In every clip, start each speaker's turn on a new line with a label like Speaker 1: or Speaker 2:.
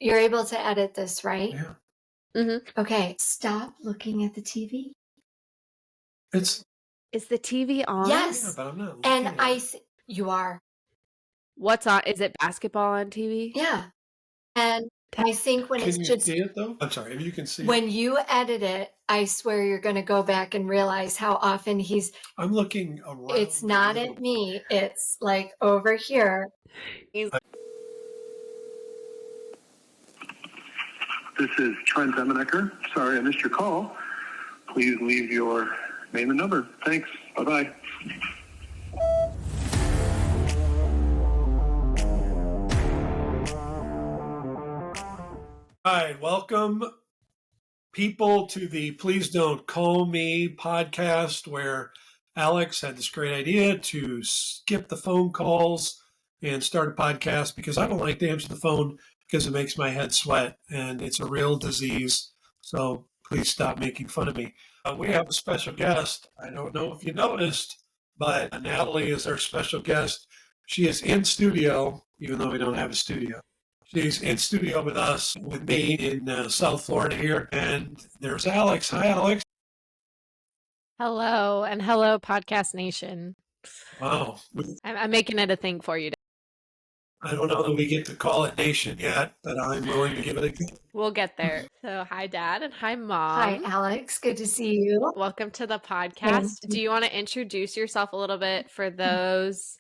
Speaker 1: You're able to edit this, right?
Speaker 2: Yeah.
Speaker 3: Mm-hmm.
Speaker 1: Okay, stop looking at the TV.
Speaker 2: Is
Speaker 3: the TV on?
Speaker 1: Yes.
Speaker 2: Yeah, but I'm not
Speaker 1: And
Speaker 2: looking at it.
Speaker 1: you are.
Speaker 3: What's on? Is it basketball on TV?
Speaker 1: Yeah. And I think when
Speaker 2: Can
Speaker 1: it's
Speaker 2: you
Speaker 1: just
Speaker 2: see it though? I'm sorry, if you can see it.
Speaker 1: when you edit it, I swear you're going to go back and realize how often
Speaker 2: I'm looking around.
Speaker 1: it's not
Speaker 2: the
Speaker 1: at
Speaker 2: room.
Speaker 1: me. It's like over here.
Speaker 3: He's
Speaker 4: This is Trent Emenecker. Sorry I missed your call. Please leave your name and number. Thanks. Bye-bye.
Speaker 2: Hi, welcome people to the Please Don't Call Me podcast, where Alex had this great idea to skip the phone calls and start a podcast because I don't like to answer the phone because it makes my head sweat and it's a real disease. So please stop making fun of me. We have a special guest. I don't know if you noticed, but Natalie is our special guest. She is in studio, even though we don't have a studio. She's in studio with us, with me in South Florida here. And there's Alex. Hi, Alex.
Speaker 3: hello and hello, Podcast Nation.
Speaker 2: Wow.
Speaker 3: I'm making it a thing for you.
Speaker 2: I don't know that we get to call it Nation yet, but I'm willing to give it a go.
Speaker 3: We'll get there. So, hi, Dad, and hi, Mom.
Speaker 1: Hi, Alex. Good to see you.
Speaker 3: Welcome to the
Speaker 1: Thank
Speaker 3: podcast.
Speaker 1: you.
Speaker 3: Do you want to introduce yourself a little bit for those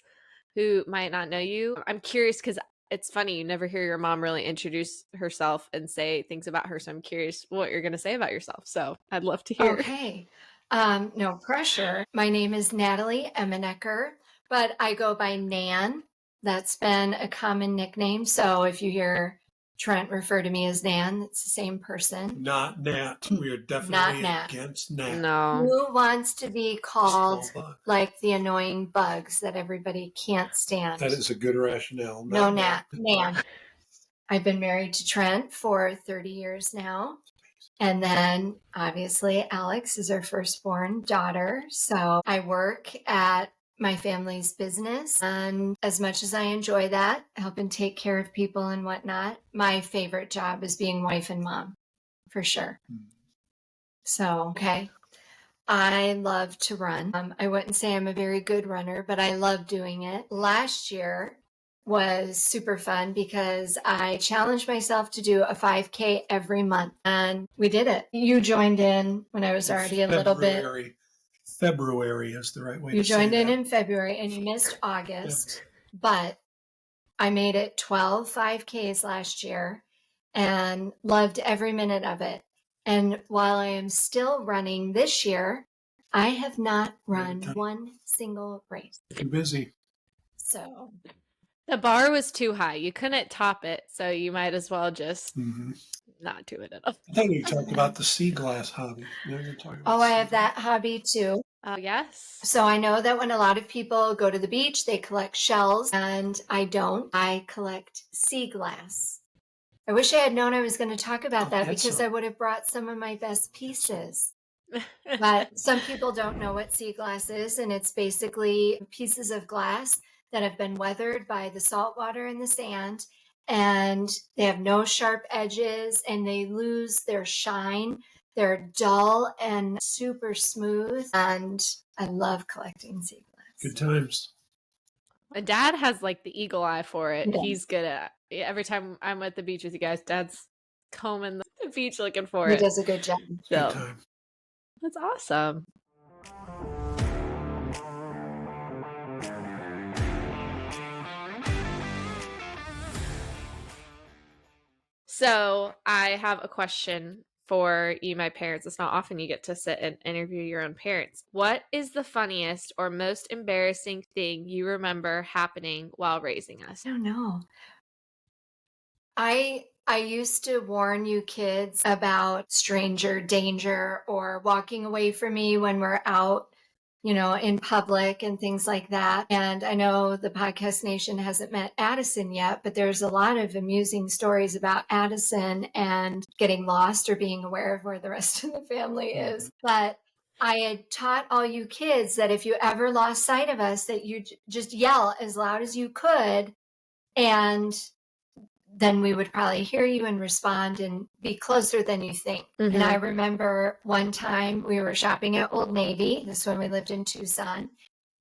Speaker 3: who might not know you? I'm curious because it's funny, you never hear your mom really introduce herself and say things about her. So I'm curious what you're going to say about yourself. So I'd love to hear.
Speaker 1: Okay. No pressure. My name is Natalie Emenecker, but I go by Nan. That's been a common nickname. So if you hear Trent refer to me as Nan, it's the same person.
Speaker 2: Not Nat. We are definitely
Speaker 1: Not Nat.
Speaker 2: against Nat.
Speaker 3: No.
Speaker 1: Who wants to be called
Speaker 2: Small bug.
Speaker 1: like the annoying bugs that everybody can't stand?
Speaker 2: That is a good rationale.
Speaker 1: No,
Speaker 2: Not
Speaker 1: Nat. Nan. I've been married to Trent for 30 years now. And then obviously Alex is our firstborn daughter. So I work at my family's business. And as much as I enjoy that, helping take care of people and whatnot, my favorite job is being wife and mom, for sure. So, okay. I love to run. I wouldn't say I'm a very good runner, but I love doing it. Last year was super fun because I challenged myself to do a 5K every month, and we did it. You joined in when I was already a little bit.
Speaker 2: February is the right way
Speaker 1: You
Speaker 2: to say
Speaker 1: joined in
Speaker 2: that.
Speaker 1: February and you missed August, but I made it 12 5Ks last year and loved every minute of it. And while I am still running this year, I have not run one single race.
Speaker 2: Too busy.
Speaker 1: So
Speaker 3: The bar was too high. You couldn't top it. So you might as well just
Speaker 2: Mm-hmm.
Speaker 3: not do it at all.
Speaker 2: I thought you talked about the sea glass hobby. Now you're talking about
Speaker 1: I
Speaker 2: sea
Speaker 1: have that hobby too.
Speaker 3: Yes.
Speaker 1: So I know that when a lot of people go to the beach, they collect shells, and I don't. I collect sea glass. I wish I had known I was going to talk about that
Speaker 2: that's
Speaker 1: because
Speaker 2: so-
Speaker 1: I would have brought some of my best pieces. But some people don't know what sea glass is, and it's basically pieces of glass that have been weathered by the salt water and the sand, and they have no sharp edges, and they lose their shine. They're dull and super smooth, and I love collecting sea glass.
Speaker 2: Good times.
Speaker 3: My dad has like the eagle eye for it.
Speaker 1: Yeah.
Speaker 3: He's good at it. Every time I'm at the beach with you guys, Dad's combing the beach looking for
Speaker 1: He
Speaker 3: it.
Speaker 1: does a good job.
Speaker 2: Good
Speaker 3: So
Speaker 2: time.
Speaker 3: that's awesome. So I have a question for you, my parents. It's not often you get to sit and interview your own parents. What is the funniest or most embarrassing thing you remember happening while raising us?
Speaker 1: I don't know. I used to warn you kids about stranger danger or walking away from me when we're out, in public and things like that. And I know the Podcast Nation hasn't met Addison yet, but there's a lot of amusing stories about Addison and getting lost or being aware of where the rest of the family is. But I had taught all you kids that if you ever lost sight of us, that you just yell as loud as you could, and then we would probably hear you and respond and be closer than you think.
Speaker 3: Mm-hmm.
Speaker 1: And I remember one time we were shopping at Old Navy. This is when we lived in Tucson.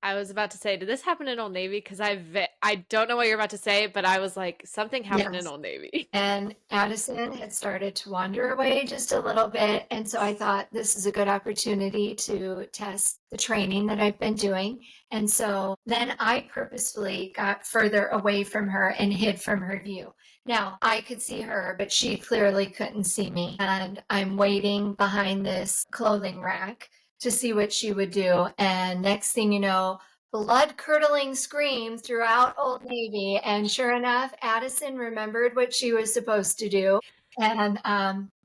Speaker 3: I was about to say, did this happen in Old Navy? Because I don't know what you're about to say, but I was like, something happened in Old Navy.
Speaker 1: And Addison had started to wander away just a little bit. And so I thought this is a good opportunity to test the training that I've been doing. And so then I purposefully got further away from her and hid from her view. Now I could see her, but she clearly couldn't see me. And I'm waiting behind this clothing rack to see what she would do. And next thing you know, blood-curdling scream throughout Old Navy. And sure enough, Addison remembered what she was supposed to do and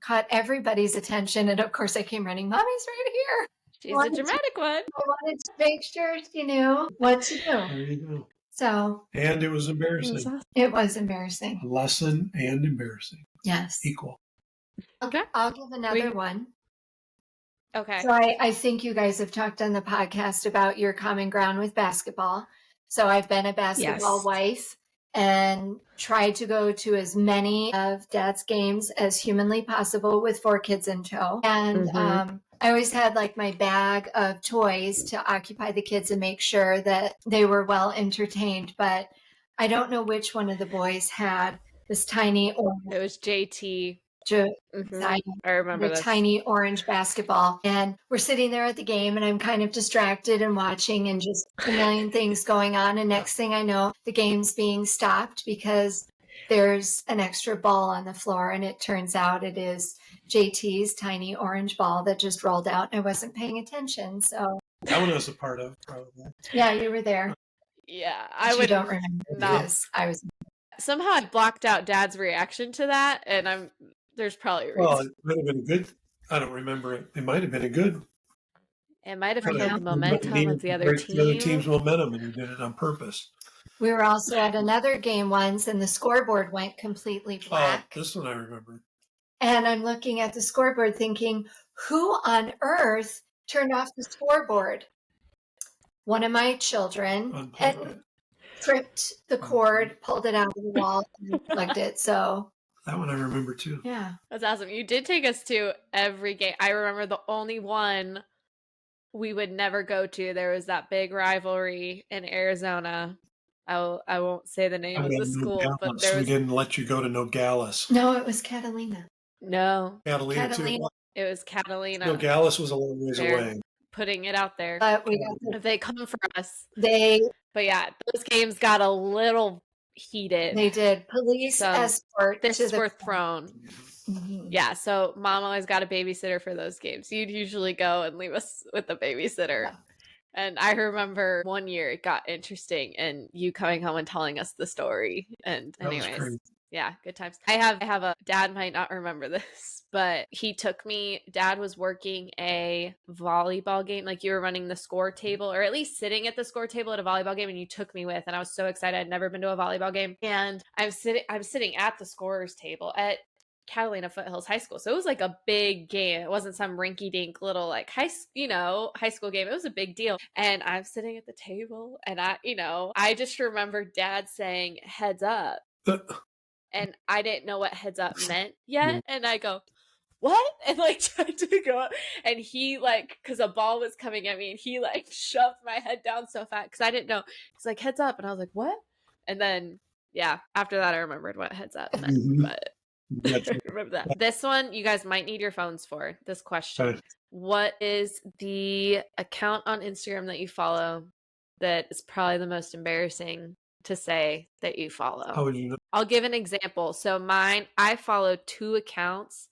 Speaker 1: caught everybody's attention. And of course, I came running, Mommy's right here.
Speaker 3: She's a dramatic one.
Speaker 1: I wanted to make sure she knew what to do.
Speaker 2: There you go.
Speaker 1: So.
Speaker 2: And it was embarrassing.
Speaker 1: It was embarrassing.
Speaker 2: Lesson and embarrassing.
Speaker 1: Yes.
Speaker 2: Equal.
Speaker 1: Okay. I'll give another one.
Speaker 3: Okay.
Speaker 1: So I think you guys have talked on the podcast about your common ground with basketball. So I've been a basketball wife and tried to go to as many of Dad's games as humanly possible with 4 kids in tow. And I always had like my bag of toys to occupy the kids and make sure that they were well entertained. But I don't know which one of the boys had this tiny orange.
Speaker 3: It was JT.
Speaker 1: I
Speaker 3: remember
Speaker 1: the
Speaker 3: this.
Speaker 1: tiny orange basketball, and we're sitting there at the game and I'm kind of distracted and watching and just a million things going on. And next thing I know, the game's being stopped because there's an extra ball on the floor. And it turns out it is JT's tiny orange ball that just rolled out. And I wasn't paying attention. So
Speaker 2: that one I was a part of, probably.
Speaker 1: Yeah, you were there.
Speaker 3: Yeah,
Speaker 1: I don't remember this. I was.
Speaker 3: Somehow I blocked out Dad's reaction to that, and there's probably a reason.
Speaker 2: Well, it might have been a good. I don't remember it. It might have been a good.
Speaker 3: It might have been the momentum of the other team.
Speaker 2: The other team's momentum, and he did it on purpose.
Speaker 1: We were also at another game once, and the scoreboard went completely black.
Speaker 2: Oh, this one I remember.
Speaker 1: And I'm looking at the scoreboard thinking, who on earth turned off the scoreboard? One of my children tripped the cord, pulled it out of the wall, and plugged it. So
Speaker 2: that one I remember too.
Speaker 1: Yeah.
Speaker 3: That's awesome. You did take us to every game. I remember the only one we would never go to. There was that big rivalry in Arizona. I won't say the name of the school, but there was...
Speaker 2: We didn't let you go to Nogales.
Speaker 1: No, it was Catalina.
Speaker 3: No.
Speaker 2: Catalina too.
Speaker 3: It was Catalina.
Speaker 2: Nogales was a long ways away.
Speaker 3: Putting it out there.
Speaker 1: But we got
Speaker 3: if they come for us.
Speaker 1: But
Speaker 3: yeah, those games got a little heated.
Speaker 1: They did. Police escort.
Speaker 3: Fists were thrown.
Speaker 1: Mm-hmm.
Speaker 3: Yeah, so Mom always got a babysitter for those games. You'd usually go and leave us with a babysitter. Yeah. And I remember one year it got interesting and you coming home and telling us the story. And anyways, yeah, good times. I have a dad might not remember this, but he took me. Dad was working a volleyball game, like you were running the score table, or at least sitting at the score table at a volleyball game, and you took me with. And I was so excited. I'd never been to a volleyball game, and I'm sitting at the scorer's table at Catalina Foothills High School. So it was like a big game. It wasn't some rinky-dink little like high school game. It was a big deal. And I'm sitting at the table, and I just remember Dad saying heads up. And I didn't know what heads up meant yet. And I go, what? And like tried to go. And he because a ball was coming at me, and he shoved my head down so fast because I didn't know. He's like, heads up. And I was like, what? And then, yeah, after that, I remembered what heads up meant. But remember that. This one, you guys might need your phones for this question. What is the account on Instagram that you follow that is probably the most embarrassing to say that you follow?
Speaker 2: How would you know?
Speaker 3: I'll give an example. So mine, I follow 2 accounts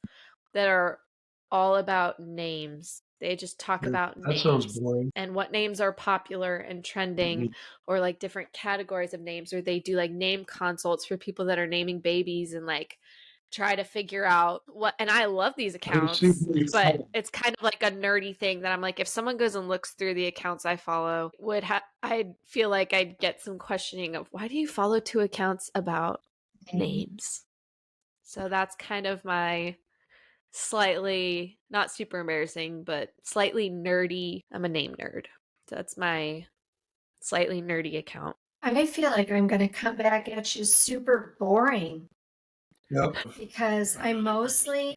Speaker 3: that are all about names. They just talk about names. That sounds boring. And what names are popular and trending, or different categories of names, or they do name consults for people that are naming babies and try to figure out what. And I love these accounts, but it's kind of a nerdy thing that I'm if someone goes and looks through the accounts I follow, I'd feel like I'd get some questioning of, why do you follow 2 accounts about names? So that's kind of my slightly, not super embarrassing, but slightly nerdy. I'm a name nerd. So that's my slightly nerdy account.
Speaker 1: I feel like I'm going to come back at you super boring.
Speaker 2: Yep.
Speaker 1: because I mostly,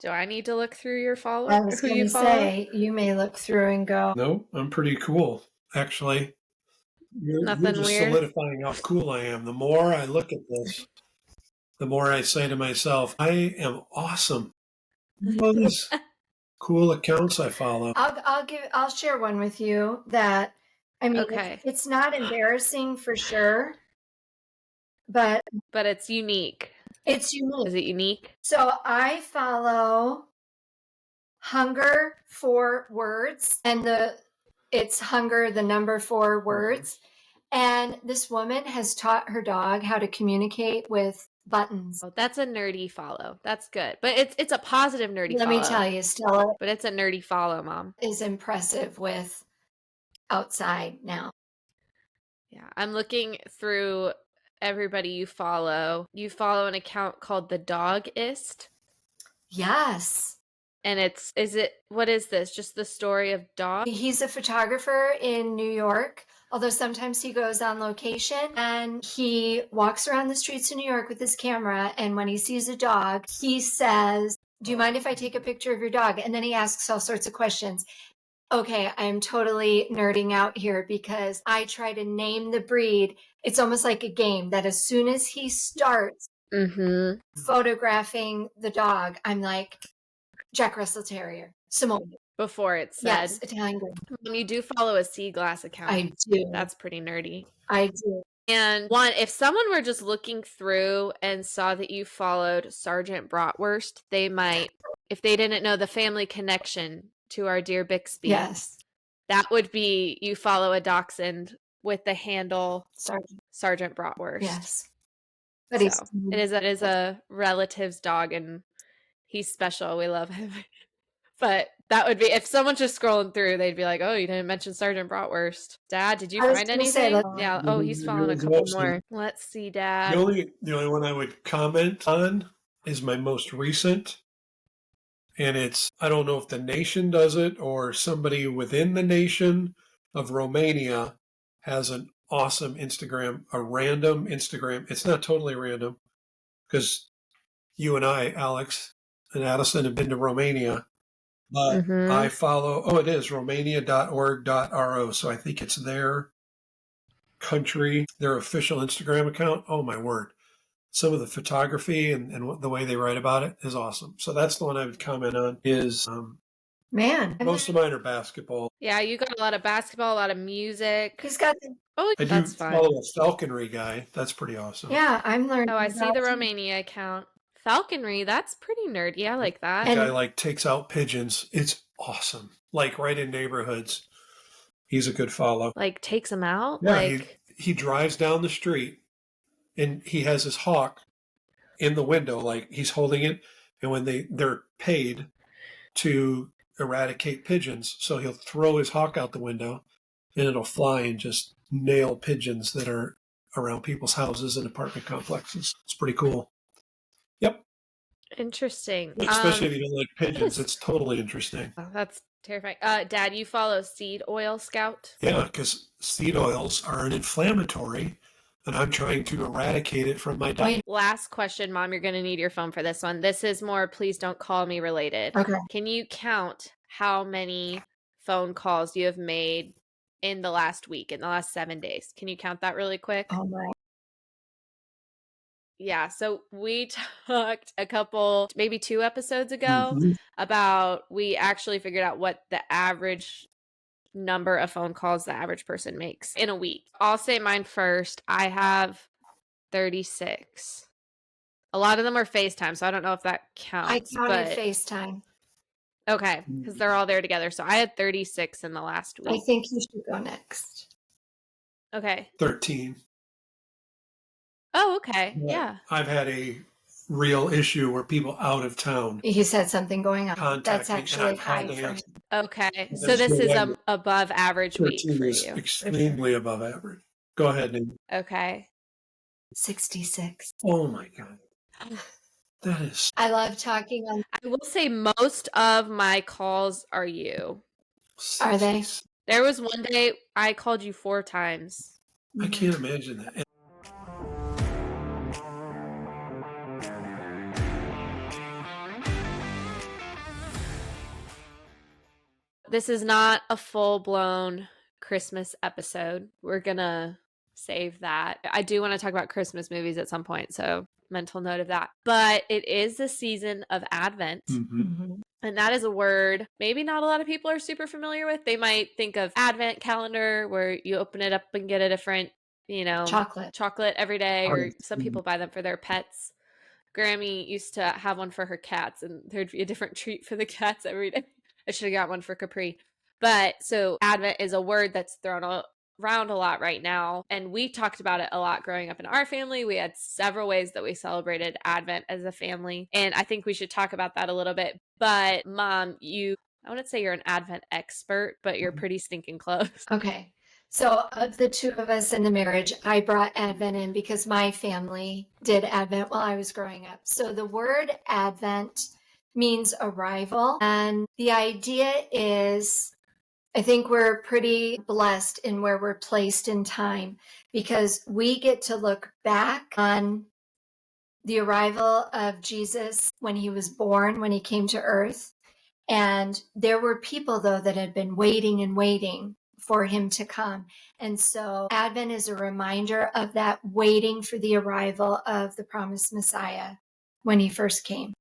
Speaker 3: Do I need to look through your
Speaker 1: I
Speaker 3: follower?
Speaker 1: was
Speaker 3: Who
Speaker 1: going
Speaker 3: you
Speaker 1: to
Speaker 3: follow?
Speaker 1: say, you may look through and go,
Speaker 2: No, I'm pretty cool, actually. You're
Speaker 3: Nothing
Speaker 2: just
Speaker 3: weird?
Speaker 2: solidifying how cool I am. The more I look at this, the more I say to myself, I am awesome. All these cool accounts I follow.
Speaker 1: I'll share one with you that, I mean,
Speaker 3: Okay.
Speaker 1: it's not embarrassing for sure, but
Speaker 3: But it's unique.
Speaker 1: it's unique.
Speaker 3: Is it unique?
Speaker 1: So I follow Hunger for Words, and it's Hunger, the number 4 words. And this woman has taught her dog how to communicate with buttons.
Speaker 3: Oh, that's a nerdy follow. That's good. But it's a positive nerdy
Speaker 1: Let
Speaker 3: follow.
Speaker 1: me tell you, Stella
Speaker 3: But it's a nerdy follow, Mom.
Speaker 1: is impressive with outside now.
Speaker 3: Yeah. I'm looking through everybody you follow. You follow an account called The Dogist.
Speaker 1: Yes.
Speaker 3: And what is this? Just the story of dogs?
Speaker 1: He's a photographer in New York, although sometimes he goes on location and he walks around the streets of New York with his camera. And when he sees a dog, he says, "Do you mind if I take a picture of your dog?" And then he asks all sorts of questions. Okay, I'm totally nerding out here because I try to name the breed. It's almost like a game that as soon as he starts photographing the dog, I'm like, Jack Russell Terrier, Simone.
Speaker 3: Before it's said.
Speaker 1: Yes, Italian Grey.
Speaker 3: You do follow a sea glass account.
Speaker 1: I do.
Speaker 3: That's pretty nerdy.
Speaker 1: I do.
Speaker 3: And if someone were just looking through and saw that you followed Sergeant Bratwurst, they might, if they didn't know the family connection to our dear Bixby,
Speaker 1: Yes.
Speaker 3: that would be you follow a dachshund with the handle
Speaker 1: Sergeant
Speaker 3: Bratwurst.
Speaker 1: Yes. But
Speaker 3: So it is a relative's dog, and he's special. We love him. But that would be, if someone's just scrolling through, they'd be like, "Oh, you didn't mention Sergeant Bratwurst." Dad, did you find anything? Yeah. Oh, he's following a couple more. Let's see, Dad.
Speaker 2: The only one I would comment on is my most recent. And I don't know if the nation does it or somebody within the nation of Romania has an awesome Instagram, a random Instagram. It's not totally random because you and I, Alex and Addison, have been to Romania. But I follow, it is romania.org.ro. So I think it's their country, their official Instagram account. Oh, my word. Some of the photography and the way they write about it is awesome. So that's the one I would comment on is most of mine are basketball.
Speaker 3: Yeah, you got a lot of basketball, a lot of music.
Speaker 1: He's got
Speaker 2: that's fine. Follow a falconry guy. That's pretty awesome.
Speaker 1: Yeah, I'm learning.
Speaker 3: Oh, I see the Romania account. Falconry, that's pretty nerdy. I like that.
Speaker 2: The guy takes out pigeons. It's awesome. Right in neighborhoods. He's a good follow.
Speaker 3: Takes them out?
Speaker 2: Yeah, he drives down the street and he has his hawk in the window, he's holding it. And when they're paid to eradicate pigeons, so he'll throw his hawk out the window and it'll fly and just nail pigeons that are around people's houses and apartment complexes. It's pretty cool. Yep.
Speaker 3: Interesting.
Speaker 2: Especially if you don't like pigeons, it's totally interesting.
Speaker 3: Oh, that's terrifying. Dad, you follow Seed Oil Scout?
Speaker 2: Yeah, because seed oils are an inflammatory, and I'm trying to eradicate it from my diet.
Speaker 3: Last question, Mom. You're going to need your phone for this one. This is more please don't call me related.
Speaker 1: Okay.
Speaker 3: Can you count how many phone calls you have made in the last week, in the last 7 days? Can you count that really quick?
Speaker 1: Oh, my.
Speaker 3: Yeah, so we talked maybe 2 episodes ago about, we actually figured out what the average number of phone calls the average person makes in a week. I'll say mine first. I have 36. A lot of them are FaceTime, so I don't know if that counts.
Speaker 1: I counted FaceTime.
Speaker 3: Okay, because they're all there together. So I had 36 in the last week.
Speaker 1: I think you should go next.
Speaker 3: Okay.
Speaker 2: 13.
Speaker 3: Oh, okay. Yeah.
Speaker 2: I've had a real issue where people out of town.
Speaker 1: He said something going on.
Speaker 2: Contact
Speaker 1: That's
Speaker 2: me,
Speaker 1: actually
Speaker 2: and I've had
Speaker 1: high
Speaker 2: to
Speaker 1: for
Speaker 2: answer.
Speaker 3: Okay. So this is above average week
Speaker 2: 13
Speaker 3: for
Speaker 2: is
Speaker 3: you.
Speaker 2: extremely above average. Go ahead, Amy.
Speaker 3: Okay.
Speaker 1: 66.
Speaker 2: Oh my God. That is.
Speaker 1: I love talking on.
Speaker 3: I will say most of my calls are you.
Speaker 1: Are they?
Speaker 3: There was one day I called you 4 times.
Speaker 2: I can't imagine that.
Speaker 3: This is not a full-blown Christmas episode. We're gonna save that. I do want to talk about Christmas movies at some point, so mental note of that. But it is the season of Advent.
Speaker 2: Mm-hmm.
Speaker 3: And that is a word maybe not a lot of people are super familiar with. They might think of Advent calendar where you open it up and get a different, chocolate every day, or some people buy them for their pets. Grammy used to have one for her cats, and there'd be a different treat for the cats every day. I should have got one for Capri. But so Advent is a word that's thrown around a lot right now. And we talked about it a lot growing up in our family. We had several ways that we celebrated Advent as a family. And I think we should talk about that a little bit. But Mom, I wouldn't say you're an Advent expert, but you're pretty stinking close.
Speaker 1: Okay. So of the two of us in the marriage, I brought Advent in because my family did Advent while I was growing up. So the word Advent means arrival. And the idea is, I think we're pretty blessed in where we're placed in time because we get to look back on the arrival of Jesus when he was born, when he came to earth. And there were people, though, that had been waiting and waiting for him to come. And so Advent is a reminder of that waiting for the arrival of the promised Messiah when he first came.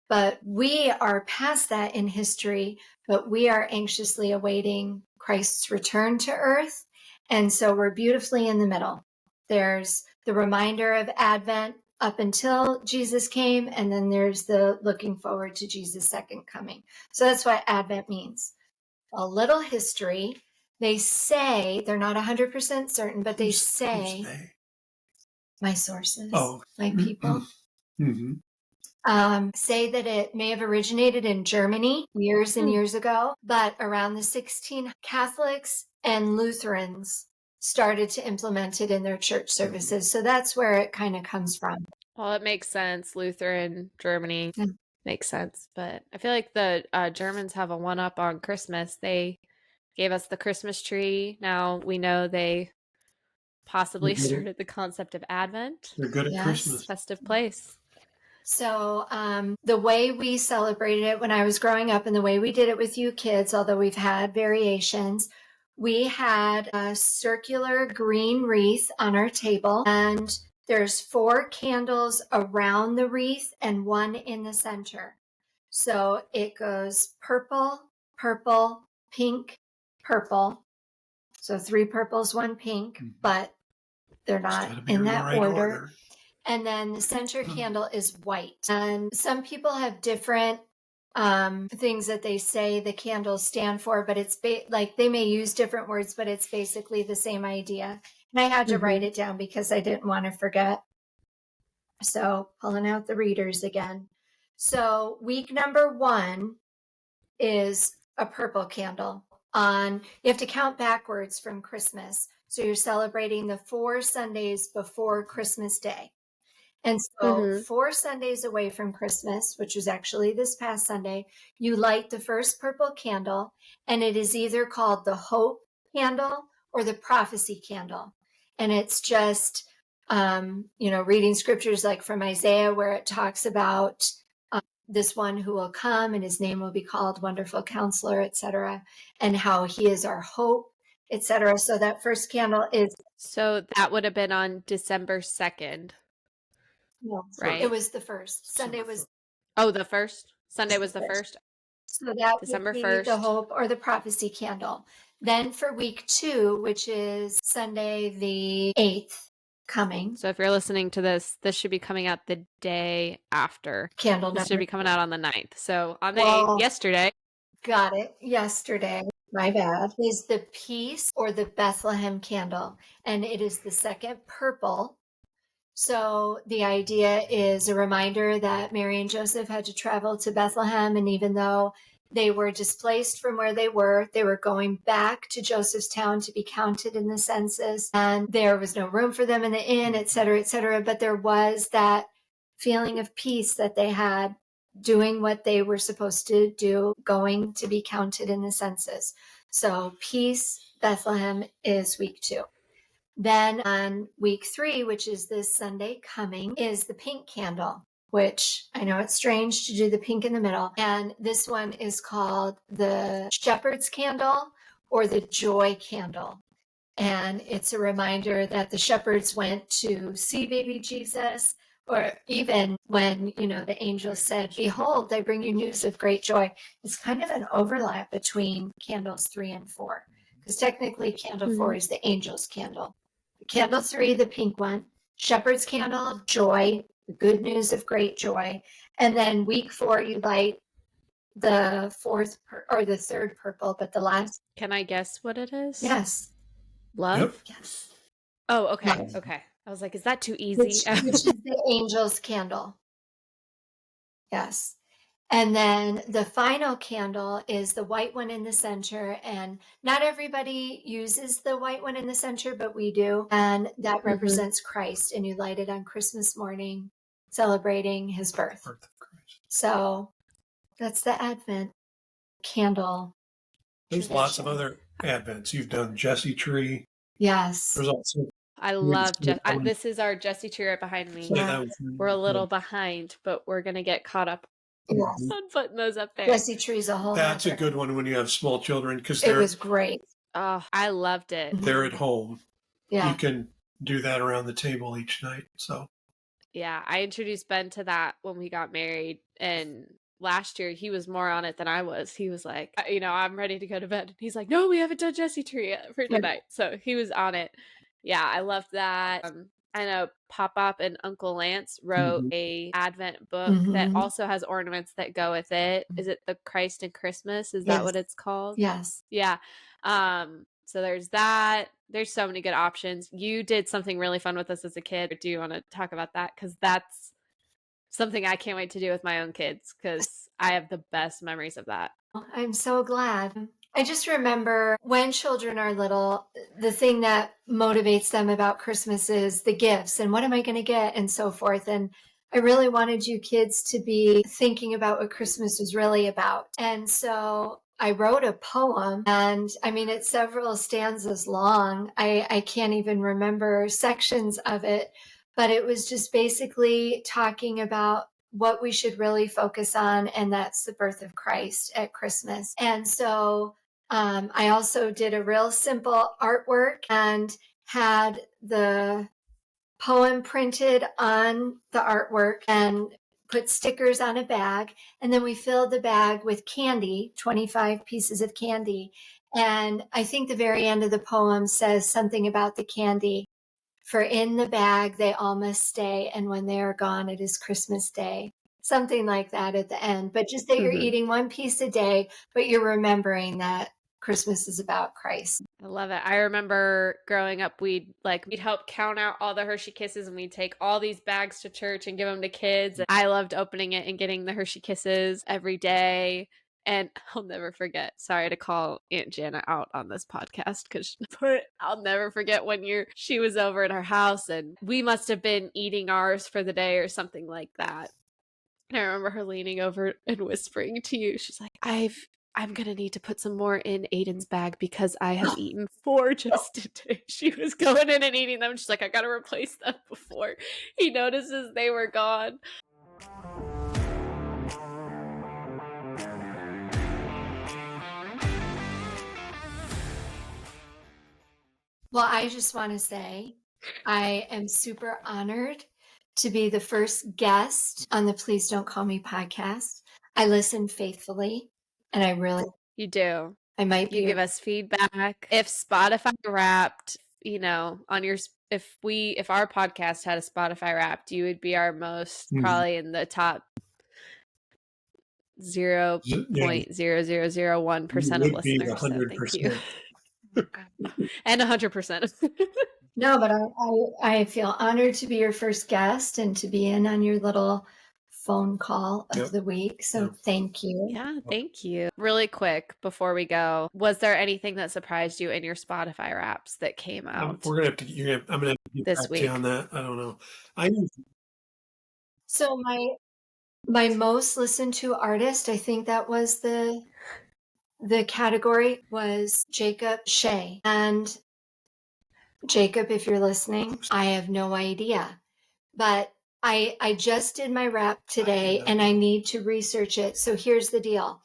Speaker 1: But we are past that in history, but we are anxiously awaiting Christ's return to earth. And so we're beautifully in the middle. There's the reminder of Advent up until Jesus came, and then there's the looking forward to Jesus' second coming. So that's what Advent means. A little history. They say, they're not 100% certain, but they say, my sources, my people, say that it may have originated in Germany years and years ago, but around the 1600s, Catholics and Lutherans started to implement it in their church services. So that's where it kind of comes from.
Speaker 3: Well, it makes sense. Lutheran, Germany makes sense. But I feel like the Germans have a one-up on Christmas. They gave us the Christmas tree. Now we know they possibly started the concept of Advent.
Speaker 2: They're good at Christmas.
Speaker 3: Festive place.
Speaker 1: So the way we celebrated it when I was growing up and the way we did it with you kids, although we've had variations, we had a circular green wreath on our table, and there's 4 candles around the wreath and 1 in the center. So it goes purple, purple, pink, purple. So 3 purples, 1 pink, but they're not in that order. And then the center candle is white. And some people have different things that they say the candles stand for, but it's like they may use different words, but it's basically the same idea. And I had to write it down because I didn't want to forget. So pulling out the readers again. So week number 1 is a purple candle. You have to count backwards from Christmas. So you're celebrating the 4 Sundays before Christmas Day. And so 4 Sundays away from Christmas, which was actually this past Sunday, you light the first purple candle, and it is either called the hope candle or the prophecy candle. And it's just, reading scriptures like from Isaiah, where it talks about this one who will come and his name will be called Wonderful Counselor, etc., and how he is our hope, etc. So that first candle is...
Speaker 3: So that would have been on December 2nd.
Speaker 1: No,
Speaker 3: right?
Speaker 1: It was the first. Sunday was...
Speaker 3: Oh, the first? Sunday was the first?
Speaker 1: So that
Speaker 3: December
Speaker 1: would be
Speaker 3: 1st.
Speaker 1: the hope or the prophecy candle. Then for week 2, which is Sunday the 8th coming.
Speaker 3: So if you're listening to this should be coming out the day after.
Speaker 1: Candle
Speaker 3: This should be coming out on the 9th. So on the 8th, yesterday.
Speaker 1: Got it. Yesterday. My bad. Is the peace or the Bethlehem candle. And it is the second purple. So the idea is a reminder that Mary and Joseph had to travel to Bethlehem. And even though they were displaced from where they were going back to Joseph's town to be counted in the census. And there was no room for them in the inn, et cetera, et cetera. But there was that feeling of peace that they had doing what they were supposed to do, going to be counted in the census. So peace, Bethlehem is week 2. Then on week 3, which is this Sunday coming, is the pink candle. which I know it's strange to do the pink in the middle. And this one is called the Shepherd's Candle or the Joy Candle. And it's a reminder that the shepherds went to see baby Jesus, or even when, the angel said, "Behold, I bring you news of great joy." It's kind of an overlap between candles 3 and 4, because technically candle 4 is the angel's candle. Candle 3, the pink one, shepherd's candle, joy, the good news of great joy. And then week 4, you light the or the third purple, but the last.
Speaker 3: Can I guess what it is?
Speaker 1: Yes.
Speaker 3: Love?
Speaker 2: Yep.
Speaker 1: Yes.
Speaker 3: Oh, okay.
Speaker 1: Love.
Speaker 3: Okay. I was like, is that too easy?
Speaker 1: Which is the angel's candle. Yes. And then the final candle is the white one in the center. And not everybody uses the white one in the center, but we do. And that represents Christ. And you light it on Christmas morning, celebrating his birth.
Speaker 2: Birth of Christ.
Speaker 1: So that's the Advent candle.
Speaker 2: There's lots of other Advents. You've done Jesse Tree.
Speaker 1: Yes.
Speaker 2: There's also.
Speaker 3: I love this is our Jesse tree right behind me.
Speaker 1: Yeah.
Speaker 3: We're a little behind, but we're gonna get caught up
Speaker 1: Yes.
Speaker 3: on putting those up there.
Speaker 1: Jesse Tree's a whole
Speaker 2: That's
Speaker 1: other.
Speaker 2: a good one when you have small children, because
Speaker 1: It was great.
Speaker 3: Oh, I loved it.
Speaker 2: they're at home.
Speaker 1: Yeah.
Speaker 2: You can do that around the table each night. So
Speaker 3: Yeah, I introduced Ben to that when we got married, and last year he was more on it than I was. He was like, I'm ready to go to bed. And he's like, no, we haven't done Jesse Tree yet for tonight. So he was on it. Yeah, I loved that. I know Pop Up and Uncle Lance wrote a Advent book that also has ornaments that go with it. Is it the Christ and Christmas? Is that what it's called?
Speaker 1: Yes.
Speaker 3: Yeah. So there's that. There's so many good options. You did something really fun with us as a kid. Do you want to talk about that? Because that's something I can't wait to do with my own kids, because I have the best memories of that.
Speaker 1: I'm so glad. I just remember when children are little, the thing that motivates them about Christmas is the gifts and what am I going to get and so forth. And I really wanted you kids to be thinking about what Christmas is really about. And so I wrote a poem, and I mean, it's several stanzas long. I can't even remember sections of it, but it was just basically talking about what we should really focus on, and that's the birth of Christ at Christmas. And so I also did a real simple artwork and had the poem printed on the artwork and put stickers on a bag. And then we filled the bag with candy, 25 pieces of candy. And I think the very end of the poem says something about the candy. For in the bag they all must stay, and when they are gone, it is Christmas Day. Something like that at the end. But just that you're eating one piece a day, but you're remembering that Christmas is about Christ.
Speaker 3: I love it. I remember growing up, we'd help count out all the Hershey Kisses, and we'd take all these bags to church and give them to kids. And I loved opening it and getting the Hershey Kisses every day. And I'll never forget, sorry to call Aunt Jana out on this podcast, but I'll never forget when she was over at our house and we must have been eating ours for the day or something like that. And I remember her leaning over and whispering to you, she's like, I'm going to need to put some more in Aiden's bag because I have eaten 4 just today. She was going in and eating them. She's like, I got to replace them before he notices they were gone.
Speaker 1: Well, I just want to say I am super honored to be the first guest on the Please Don't Call Me podcast. I listen faithfully, and I really...
Speaker 3: You do.
Speaker 1: I might be...
Speaker 3: You give us feedback. If Spotify Wrapped, on your... If our podcast had a Spotify Wrapped, you would be our most, probably in the top 0.0001% of listeners. So thank you. And 100%.
Speaker 1: No, but I feel honored to be your first guest and to be in on your little phone call of the week. So thank you.
Speaker 3: Yeah, thank you. Really quick before we go, was there anything that surprised you in your Spotify Wraps that came out?
Speaker 2: I'm gonna have to get
Speaker 3: this
Speaker 2: back
Speaker 3: week
Speaker 2: to you on that. I don't know.
Speaker 1: So my most listened to artist, I think that was the category, was Jacob Shea. And Jacob, if you're listening, I have no idea. But I just did my rap today and I need to research it. So here's the deal.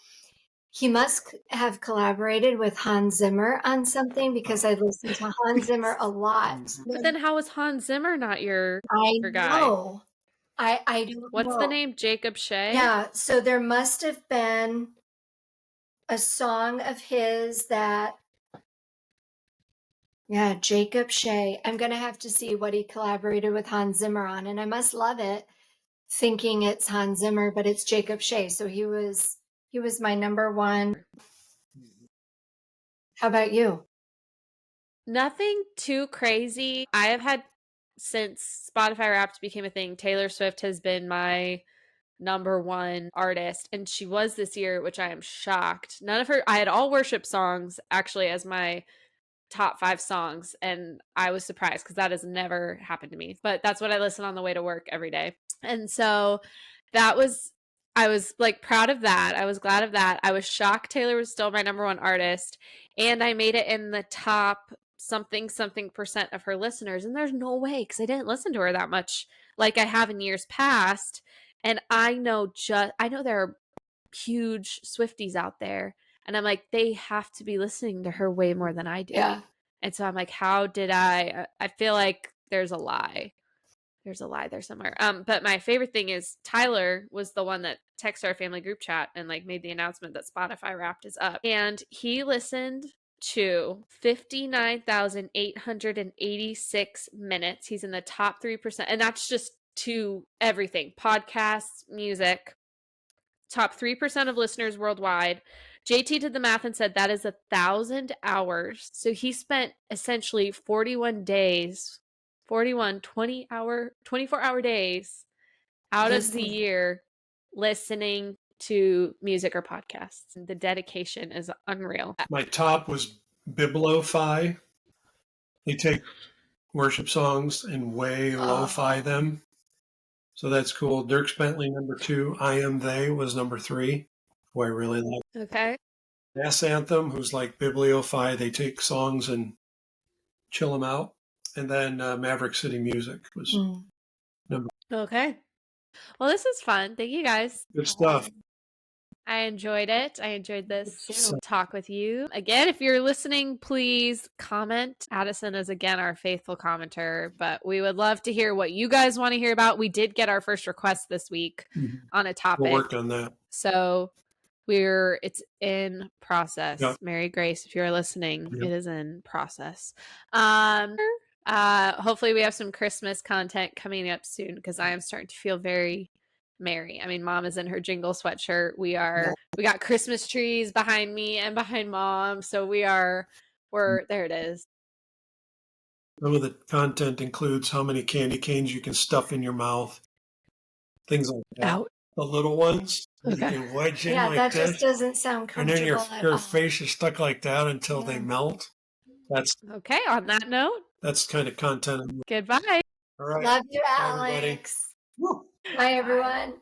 Speaker 1: He must have collaborated with Hans Zimmer on something because I listen to Hans Zimmer a lot.
Speaker 3: But then how is Hans Zimmer not your guy?
Speaker 1: Know. I don't
Speaker 3: What's
Speaker 1: know.
Speaker 3: the name? Jacob Shea?
Speaker 1: Yeah, so there must have been a song of his that, yeah, Jacob Shea. I'm going to have to see what he collaborated with Hans Zimmer on, and I must love it thinking it's Hans Zimmer, but it's Jacob Shea. So he was my number one. How about you?
Speaker 3: Nothing too crazy. I have had, since Spotify Wrapped became a thing, Taylor Swift has been my number one artist, and she was this year, which I am shocked. I had all worship songs actually as my top 5 songs, and I was surprised because that has never happened to me. But that's what I listen on the way to work every day. And so I was like proud of that. I was glad of that. I was shocked Taylor was still my number one artist, and I made it in the top something percent of her listeners. And there's no way, because I didn't listen to her that much like I have in years past. And I know there are huge Swifties out there, and I'm like, they have to be listening to her way more than I do.
Speaker 1: Yeah.
Speaker 3: And so I'm like, how did I feel like there's a lie. There's a lie there somewhere. But my favorite thing is Tyler was the one that texted our family group chat and like made the announcement that Spotify Wrapped is up. And he listened to 59,886 minutes. He's in the top 3%. And that's just to everything: podcasts, music. Top 3% of listeners worldwide. JT did the math and said that is 1,000 hours. So he spent essentially 24 hour days out of the year listening to music or podcasts. The dedication is unreal.
Speaker 2: My top was Biblio-Fi. They take worship songs and way lo-fi them. So that's cool. Dirk Bentley, number 2. I Am They was number 3, who I really like.
Speaker 3: Okay.
Speaker 2: Mass Anthem, who's like Biblio-Fi. They take songs and chill them out. And then Maverick City Music was number.
Speaker 3: Okay. Well, this is fun. Thank you guys.
Speaker 2: Good stuff.
Speaker 3: I enjoyed it. I enjoyed this talk with you. Again, if you're listening, please comment. Addison is again our faithful commenter, but we would love to hear what you guys want to hear about. We did get our first request this week on a topic.
Speaker 2: We'll work on that.
Speaker 3: So it's in process. Yep. Mary Grace, if you're listening, It is in process. Hopefully we have some Christmas content coming up soon, because I am starting to feel very merry. I mean, Mom is in her jingle sweatshirt. We got Christmas trees behind me and behind Mom. So there it is.
Speaker 2: Some of the content includes how many candy canes you can stuff in your mouth. Things like that.
Speaker 3: Out.
Speaker 2: The little ones.
Speaker 3: Okay.
Speaker 2: You can wedge in
Speaker 1: Yeah,
Speaker 2: like
Speaker 1: that
Speaker 2: this.
Speaker 1: just doesn't sound comfortable.
Speaker 2: And then your face is stuck like that until they melt. That's
Speaker 3: okay. On that note,
Speaker 2: that's kind of content.
Speaker 3: Goodbye.
Speaker 2: All right.
Speaker 1: Love you, Alex. Bye, everyone.